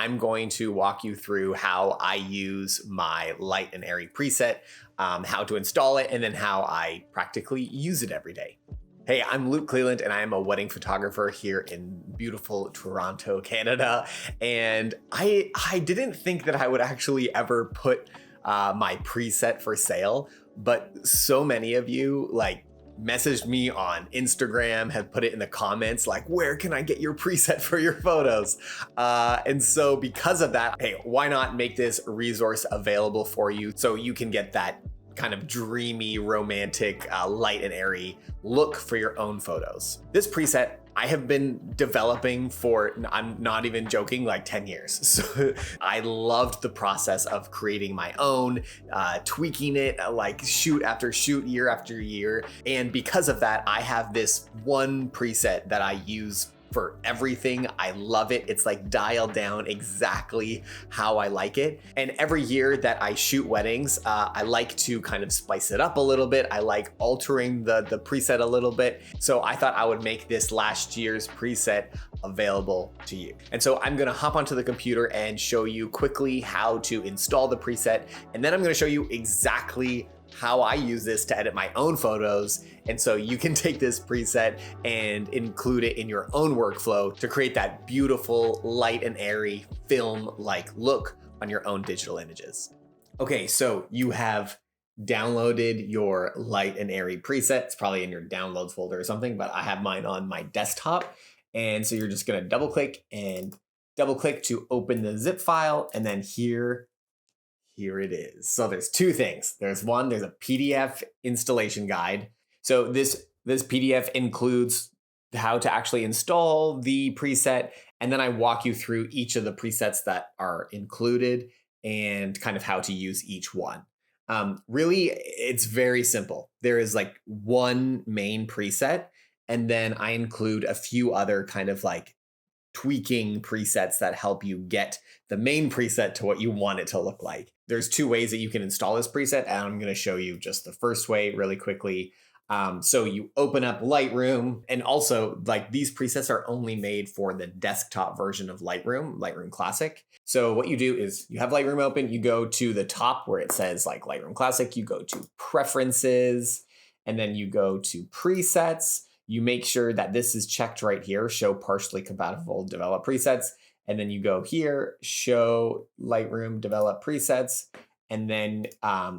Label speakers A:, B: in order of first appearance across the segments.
A: I'm going to walk you through how I use my Light and Airy preset, how to install it, and then how I practically use it every day. Hey, I'm Luke Cleland, and I am a wedding photographer here in beautiful Toronto, Canada. And I didn't think that I would actually ever put my preset for sale, but so many of you messaged me on Instagram, have put it in the comments, like, where can I get your preset for your photos? And so because of that, hey, why not make this resource available for you so you can get that kind of dreamy, romantic, light and airy look for your own photos. This preset I have been developing for, I'm not even joking, like 10 years. So I loved the process of creating my own, tweaking it, like shoot after shoot, year after year. And because of that, I have this one preset that I use for everything. I love it. It's like dialed down exactly how I like it. And every year that I shoot weddings, I like to kind of spice it up a little bit. I like altering the preset a little bit. So I thought I would make this last year's preset available to you. And so I'm gonna hop onto the computer and show you quickly how to install the preset. And then I'm gonna show you exactly how I use this to edit my own photos. And so you can take this preset and include it in your own workflow to create that beautiful light and airy film-like look on your own digital images. Okay, so you have downloaded your light and airy preset. It's probably in your downloads folder or something, but I have mine on my desktop. And so you're just gonna double click to open the zip file. And then here it is. So there's two things. There's a PDF installation guide. So this PDF includes how to actually install the preset. And then I walk you through each of the presets that are included and kind of how to use each one. Really, it's very simple. There is like one main preset, and then I include a few other kind of like tweaking presets that help you get the main preset to what you want it to look like. There's two ways that you can install this preset, and I'm going to show you just the first way really quickly. So you open up Lightroom, and also like these presets are only made for the desktop version of Lightroom Classic. So what you do is you have Lightroom open, you go to the top where it says like Lightroom Classic, you go to Preferences, and then you go to Presets. You make sure that this is checked right here, show partially compatible develop presets. And then you go here, show Lightroom develop presets. And then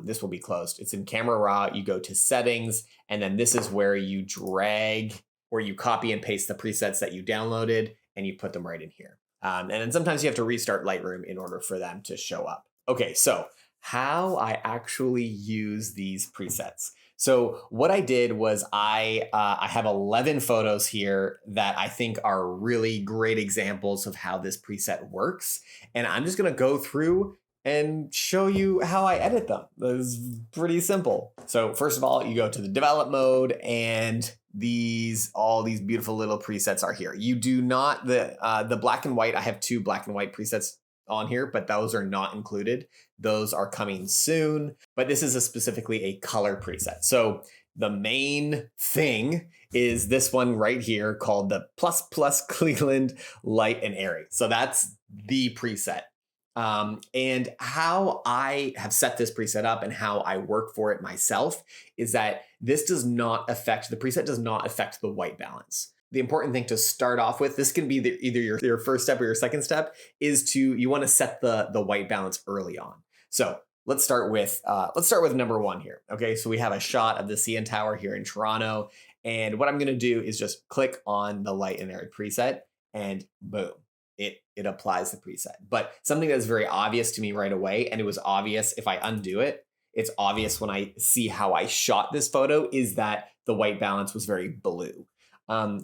A: this will be closed. It's in Camera Raw. You go to settings, and then this is where you drag or you copy and paste the presets that you downloaded and you put them right in here. And then sometimes you have to restart Lightroom in order for them to show up. Okay, so how I actually use these presets. So what I did was I have 11 photos here that I think are really great examples of how this preset works. And I'm just gonna go through and show you how I edit them. It's pretty simple. So first of all, you go to the develop mode, and all these beautiful little presets are here. You do not, the black and white, I have two black and white presets on here, but those are not included. Those are coming soon, but this is specifically a color preset. So the main thing is this one right here called the ++ Cleland Light and Airy. So that's the preset. And how I have set this preset up and how I work for it myself is that the preset does not affect the white balance. The important thing to start off with, this can be either your first step or your second step, is you want to set the white balance early on. So let's start with number one here. Okay, so we have a shot of the CN Tower here in Toronto, and what I'm going to do is just click on the light and airy preset, and boom, it applies the preset. But something that's very obvious to me right away, and it was obvious if I undo it, it's obvious when I see how I shot this photo, is that the white balance was very blue.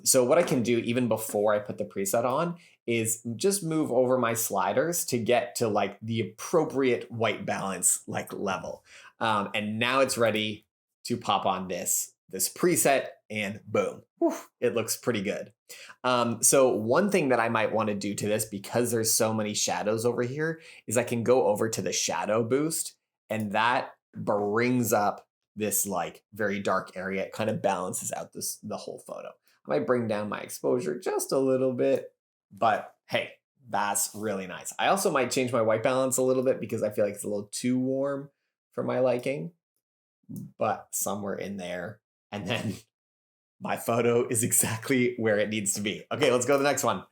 A: So what I can do even before I put the preset on is just move over my sliders to get to like the appropriate white balance like level. And now it's ready to pop on this preset, and boom, it looks pretty good. So one thing that I might want to do to this, because there's so many shadows over here, is I can go over to the shadow boost, and that brings up this like very dark area. It kind of balances out the whole photo. I might bring down my exposure just a little bit, but hey, That's really nice. I also might change my white balance a little bit because I feel like it's a little too warm for my liking, but somewhere in there. And then my photo is exactly where it needs to be. Okay, let's go to the next one.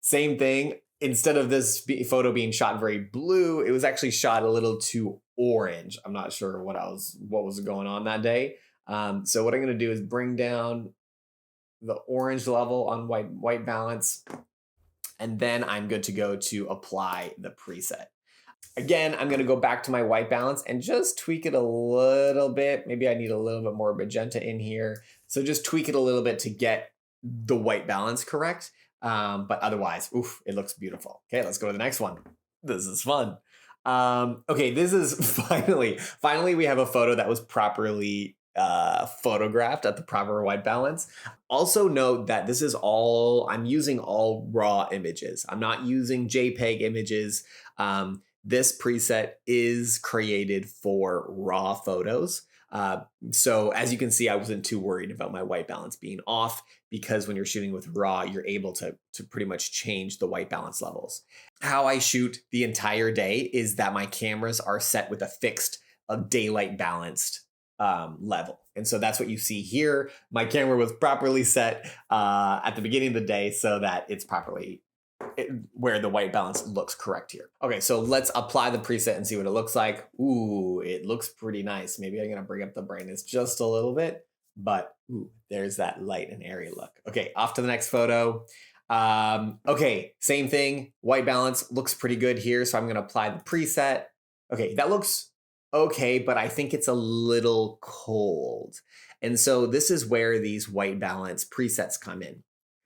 A: Same thing. Instead of this photo being shot very blue, it was actually shot a little too orange. I'm not sure what was going on that day. So what I'm going to do is bring down the orange level on white balance, and then I'm good to go to apply the preset. Again, I'm going to go back to my white balance and just tweak it a little bit. Maybe I need a little bit more magenta in here. So just tweak it a little bit to get the white balance correct. But otherwise, oof, it looks beautiful. Okay, let's go to the next one. This is fun. Okay, this is finally we have a photo that was properly photographed at the proper white balance. Also note that I'm using all raw images. I'm not using JPEG images. This preset is created for raw photos. So as you can see, I wasn't too worried about my white balance being off because when you're shooting with raw, you're able to pretty much change the white balance levels. How I shoot the entire day is that my cameras are set with a fixed daylight balanced level. And so that's what you see here. My camera was properly set at the beginning of the day so that it's properly where the white balance looks correct here. Okay, so let's apply the preset and see what it looks like. Ooh, it looks pretty nice. Maybe I'm gonna bring up the brightness just a little bit, but ooh, there's that light and airy look. Okay, off to the next photo. Okay, same thing. White balance looks pretty good here, so I'm gonna apply the preset. Okay, that looks okay, but I think it's a little cold. And so this is where these white balance presets come in.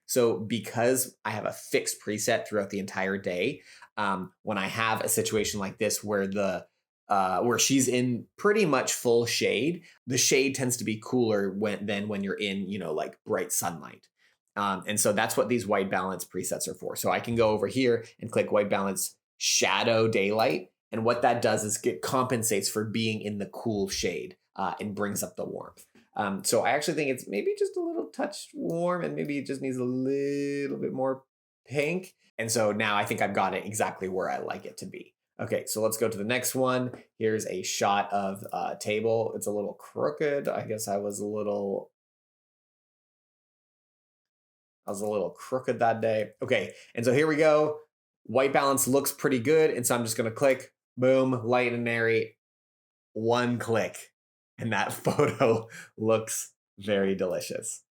A: So because I have a fixed preset throughout the entire day, when I have a situation like this where where she's in pretty much full shade, the shade tends to be cooler than when you're in, like bright sunlight. And so that's what these white balance presets are for. So I can go over here and click white balance shadow daylight. And what that does is it compensates for being in the cool shade and brings up the warmth. So I actually think it's maybe just a little touch warm and maybe it just needs a little bit more pink. And so now I think I've got it exactly where I like it to be. Okay, so let's go to the next one. Here's a shot of a table. It's a little crooked. I guess I was a little crooked that day. Okay, and so here we go. White balance looks pretty good. And so I'm just gonna click, boom, light and airy, one click. And that photo looks very delicious.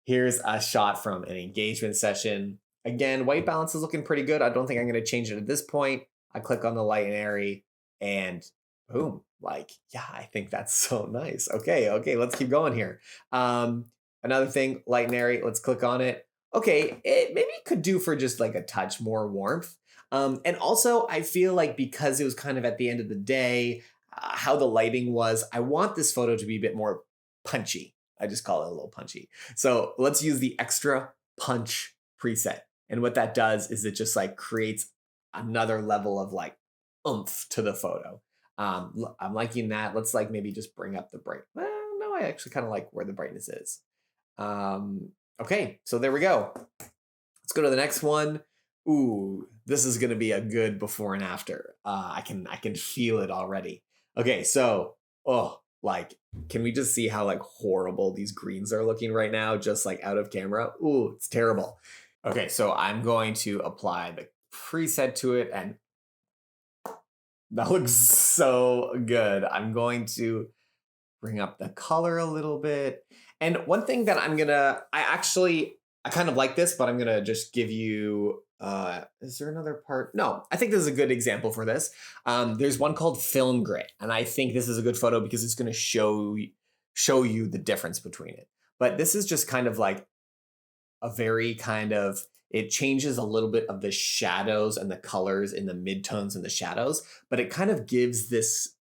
A: Here's a shot from an engagement session. Again, white balance is looking pretty good. I don't think I'm gonna change it at this point. I click on the light and airy and boom, yeah, I think that's so nice. Okay, let's keep going here. Another thing, light and airy, let's click on it. Okay, it maybe could do for just like a touch more warmth. And also I feel like because it was kind of at the end of the day, how the lighting was, I want this photo to be a bit more punchy. I just call it a little punchy. So let's use the extra punch preset. And what that does is it just like creates another level of like oomph to the photo. I'm liking that. Let's like maybe just bring up the bright. Well, no, I actually kind of like where the brightness is. Okay, so there we go. Let's go to the next one. Ooh, this is gonna be a good before and after. I can feel it already. Okay, so can we just see how like horrible these greens are looking right now, just like out of camera? Ooh, it's terrible. Okay, so I'm going to apply the preset to it, and that looks so good. I'm going to bring up the color a little bit. And one thing that I kind of like this, but I'm gonna just give you, is there another part? No, I think this is a good example for this. There's one called Film Grit, and I think this is a good photo because it's gonna show you the difference between it. But this is just kind of like a very kind of, it changes a little bit of the shadows and the colors in the midtones and the shadows, but it kind of gives this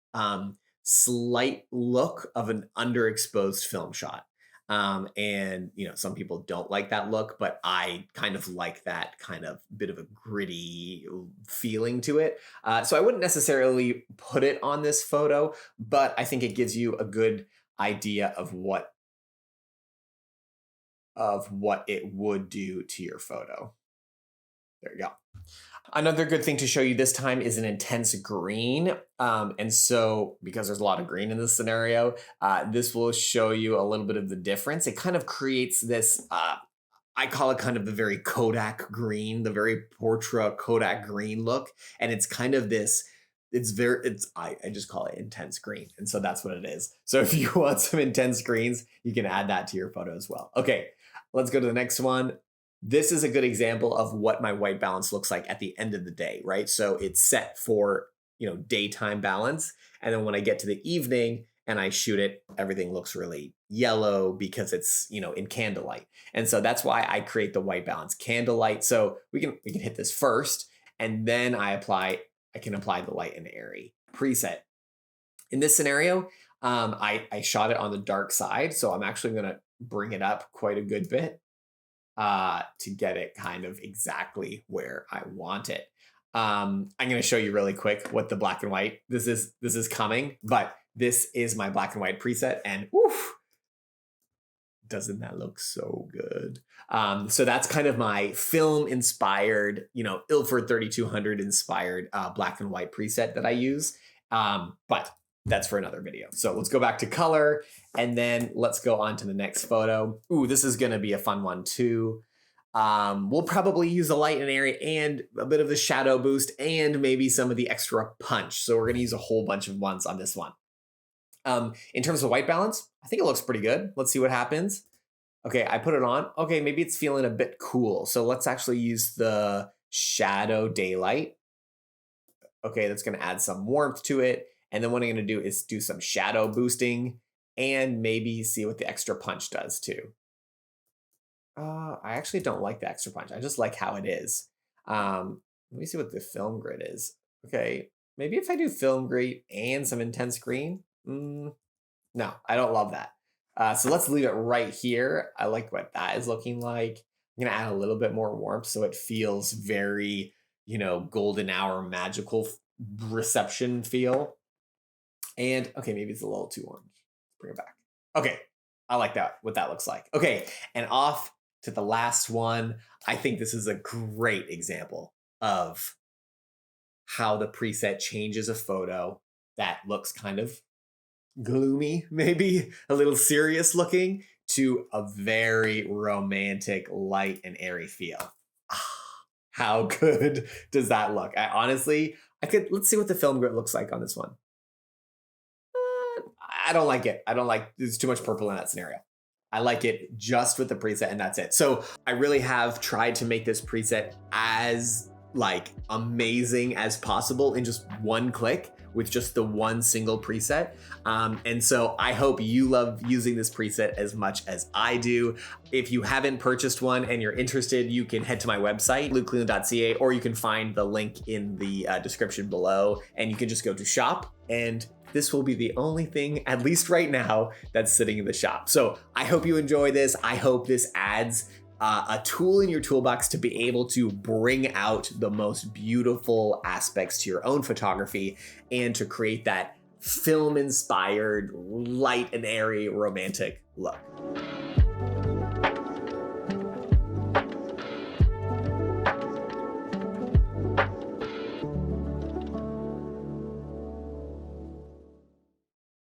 A: slight look of an underexposed film shot. And some people don't like that look, but I kind of like that kind of bit of a gritty feeling to it. So I wouldn't necessarily put it on this photo, but I think it gives you a good idea of what it would do to your photo. There you go. Another good thing to show you this time is an intense green. And so because there's a lot of green in this scenario, this will show you a little bit of the difference. It kind of creates this, I call it kind of the very Kodak green, the very Portra Kodak green look. And it's kind of this, I just call it intense green. And so that's what it is. So if you want some intense greens, you can add that to your photo as well. Okay, let's go to the next one. This is a good example of what my white balance looks like at the end of the day, right? So it's set for, daytime balance. And then when I get to the evening and I shoot it, everything looks really yellow because it's, in candlelight. And so that's why I create the white balance candlelight. So we can hit this first, and then I can apply the Light and Airy preset. In this scenario, I shot it on the dark side. So I'm actually going to bring it up quite a good bit to get it kind of exactly where I want it. I'm going to show you really quick what the black and white, this is coming, but this is my black and white preset, and oof, doesn't that look so good? So that's kind of my film inspired, Ilford 3200 inspired black and white preset that I use. But that's for another video. So let's go back to color, and then let's go on to the next photo. Ooh, this is gonna be a fun one too. We'll probably use the Light and Airy and a bit of the shadow boost and maybe some of the extra punch. So we're gonna use a whole bunch of ones on this one. In terms of white balance, I think it looks pretty good. Let's see what happens. Okay, I put it on. Okay, maybe it's feeling a bit cool. So let's actually use the shadow daylight. Okay, that's gonna add some warmth to it. And then what I'm gonna do is do some shadow boosting and maybe see what the extra punch does too. I actually don't like the extra punch. I just like how it is. Let me see what the film grid is. Okay, maybe if I do film grid and some intense green. No, I don't love that. So let's leave it right here. I like what that is looking like. I'm gonna add a little bit more warmth so it feels very, golden hour magical reception feel. And okay, maybe it's a little too orange. Bring it back. Okay, I like that, what that looks like. Okay, and off to the last one. I think this is a great example of how the preset changes a photo that looks kind of gloomy, maybe a little serious looking, to a very romantic, light and airy feel. How good does that look? Let's see what the film grit looks like on this one. I don't like it. There's too much purple in that scenario. I like it just with the preset, and that's it. So I really have tried to make this preset as amazing as possible in just one click with just the one single preset. And so I hope you love using this preset as much as I do. If you haven't purchased one and you're interested, you can head to my website, lukecleland.ca, or you can find the link in the description below, and you can just go to shop, and this will be the only thing, at least right now, that's sitting in the shop. So I hope you enjoy this. I hope this adds a tool in your toolbox to be able to bring out the most beautiful aspects to your own photography and to create that film-inspired, light and airy, romantic look.